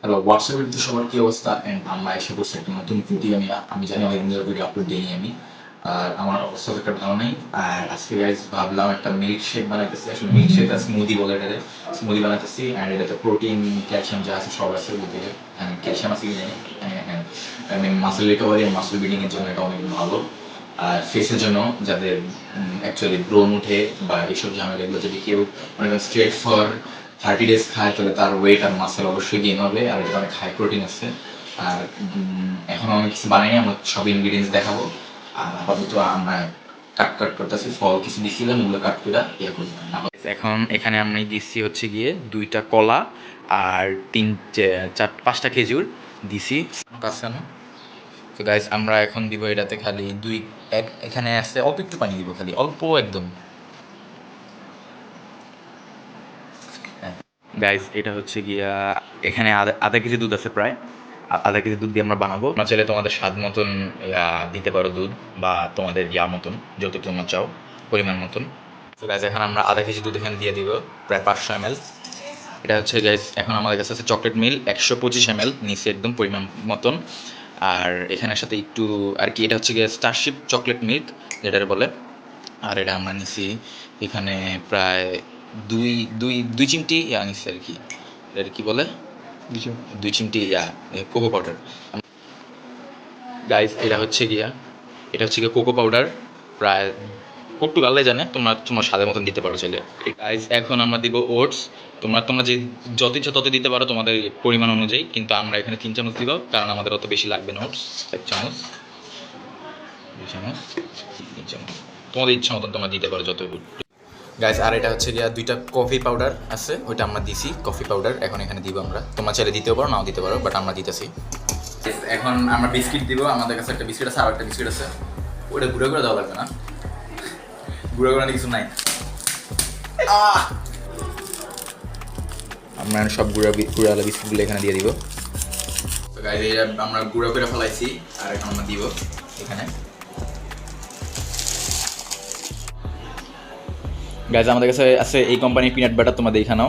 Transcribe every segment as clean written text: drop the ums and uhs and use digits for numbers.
Hello হোয়াটসঅ্যাপের তো সবার কি অবস্থা অ্যান্ড আমরা এসে বসে একটা নতুন ভিডিও নিয়ে। আমি জানি অনেক দিন ধরে ভিডিও আপলোড দিইনি আমি, আর আমার অবস্থা তো একটা ভালো নেই। আর আজকে গাইজ ভাবলাম একটা মিল্ক শেক বানাইতেছি, আসলে মিল্ক শেক আর স্মুদি বলে এটাতে। স্মুদি বানাইতেছি অ্যান্ড এটাতে প্রোটিন ক্যালসিয়াম যা আছে সব আছে বলতে গেলে। ক্যালসিয়াম আছে কি জানি, মাসেল রিকভারি আর মাসেল বিল্ডিং এর জন্য এটা অনেক ভালো। আর ফেসের জন্য যাদের অ্যাকচুয়ালি ব্রণ উঠে বা এইসব ঝামেলা, এগুলো যদি কেউ মানে স্ট্রেট ফর 30 days খায় তাহলে তার ওয়েট আর মাসেল অবশ্যই গেইন হবে। আর এটা অনেক হাই প্রোটিন আছে। আর এখন অনেক কিছু বানাইনি, আমরা সব ইনগ্রিডিয়েন্টস দেখাবো। আর আপাতত আমরা কাট কাট করতেছি, ফল কিছু দিচ্ছিলাম এগুলো কাট করে ইয়ে করি। এখন এখানে আমি দিচ্ছি হচ্ছে গিয়ে 2টা কলা আর 4-5টা খেজুর দিছি কাছে না। তো গাইস আমরা এখন দিব এটাতে খালি এখানে আছে অল্প একটু পানি দিব, খালি অল্প একদম। গাইস এটা হচ্ছে গিয়া এখানে আধা কেজি দুধ আছে প্রায়। আধা কেজি দুধ দিয়ে আমরা বানাবো। তোমরা চাইলে তোমাদের স্বাদ মতন দিতে পারো দুধ, বা তোমাদের মতন যত তোমরা চাও পরিমাণ মতন। তো গাইস এখন আমরা আধা কেজি দুধ এখানে দিয়ে দিব, প্রায় 500 ml। এটা হচ্ছে গাইস এখন আমাদের কাছে আছে চকলেট মিল্ক 125 ml নিচে একদম পরিমাণ মতন। আর এখানের সাথে একটু আর কি, এটা হচ্ছে গিয়ে স্টারশিপ চকলেট মিল্ক যেটার বলে। আর এটা আমরা নিছি এখানে প্রায় দুই দুই দুই চিমটি নিচ্ছি আর কি। এটা কি বলে, 2 চিমটি কোকো পাউডার। গাইস এটা হচ্ছে গিয়ে কোকো পাউডার, প্রায় পর্তুগালে জানে, তোমার স্বাদের মতন দিতে পারো চাইলে। গাইস এখন আমরা দিব ওটস। তোমরা যে যত ইচ্ছা তত দিতে পারো তোমাদের পরিমাণ অনুযায়ী, কিন্তু আমরা এখানে 3 চামচ দিব কারণ আমাদের অত বেশি লাগবে না ওটস। 1 চামচ, 2 চামচ, 3 চামচ, তোমাদের ইচ্ছা মতন তোমরা দিতে পারো যত। গাইস আর এটা হচ্ছে গিয়া 2টা কফি পাউডার আছে, ওইটা আমরা দিছি কফি পাউডার। এখন এখানে দিব আমরা, তোমরা চাইলে দিতেও পারো নাও দিতে পারো, বাট আমরা দিতেছি। এখন আমরা বিস্কিট দিব, আমাদের কাছে একটা বিস্কিট আছে আর একটা বিস্কিট আছে, ওটা গুঁড়ো করে দেওয়া লাগবে না, গুঁড়ো করে কিছু নাই। আমরা সব গুঁড়ালা বিস্কিটগুলো এখানে দিয়ে দিব। তো গাইস এটা আমরা গুঁড়ো করে ফেলাইছি, আর এখন আমরা দিব এখানে। গাইজ আমাদের কাছে আছে এই কোম্পানির পিনাট বাটার, তোমাদের এখানেও।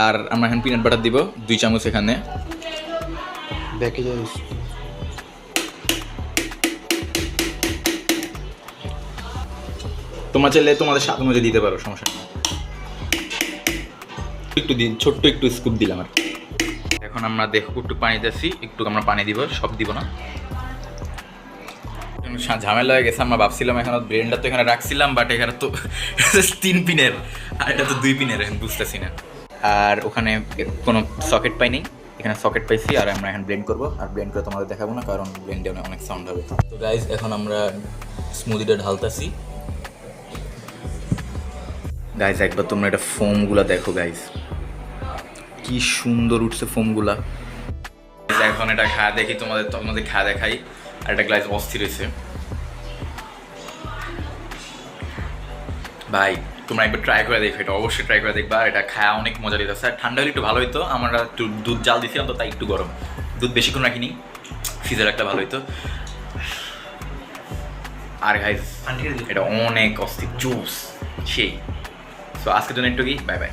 আর আমরা এখন পিনাট বাটার দিব 2 চামচ এখানে। তোমরা চাইলে তোমাদের স্বাদ অনুযায়ী দিতে পারো, সমস্যা নেই। একটু ছোট্ট একটু স্কুপ দিলাম আর কি। এখন আমরা দেখো একটু পানি দিচ্ছি, একটু আমরা পানি দিব, সব দিব না। ঝামেলা হয়ে গেছে, আমরা ভাবছিলাম এখন ব্রেনটা তো এখানে রাখছিলাম, বাট এখানে তো 3 পিনের আর এটা তো 2 পিনের, এখন বুঝতেছি না। আর ওখানে কোনো সকেট পাইনি, এখানে সকেট পাইছি। আর আমরা এখন ব্লেন্ড করবো, আর ব্লেন্ড করে তোমাদের দেখাবো না কারণ ব্লেন্ডে অনেক সাউন্ড হবে। তো গাইজ এখন আমরা স্মুদিটা ঢালতাছি। গাইজ একবার তোমরা এটা ফোমগুলা দেখো গাইজ, কি সুন্দর উঠছে ফোমগুলা। এখন এটা খাওয়া দেখি, তোমাদের খাওয়া দেখাই। আর একটা গ্লাস অস্থির হয়েছে ভাই, তোমরা একবার ট্রাই করে দেখো, এটা অবশ্যই ট্রাই করে দেখবা। আর এটা খাওয়া অনেক মজা দিতেছে। আর ঠান্ডা হলে একটু ভালো হইতো, আমরা একটু দুধ জাল দিছিলাম তো তাই একটু গরম, দুধ বেশিক্ষণ রাখিনি, ফ্রিজে রাখলে ভালো হইতো। আর গাইস এটা অনেক অস্থির জুস সেই। সো আজকের জন্য একটু কি, বাই বাই।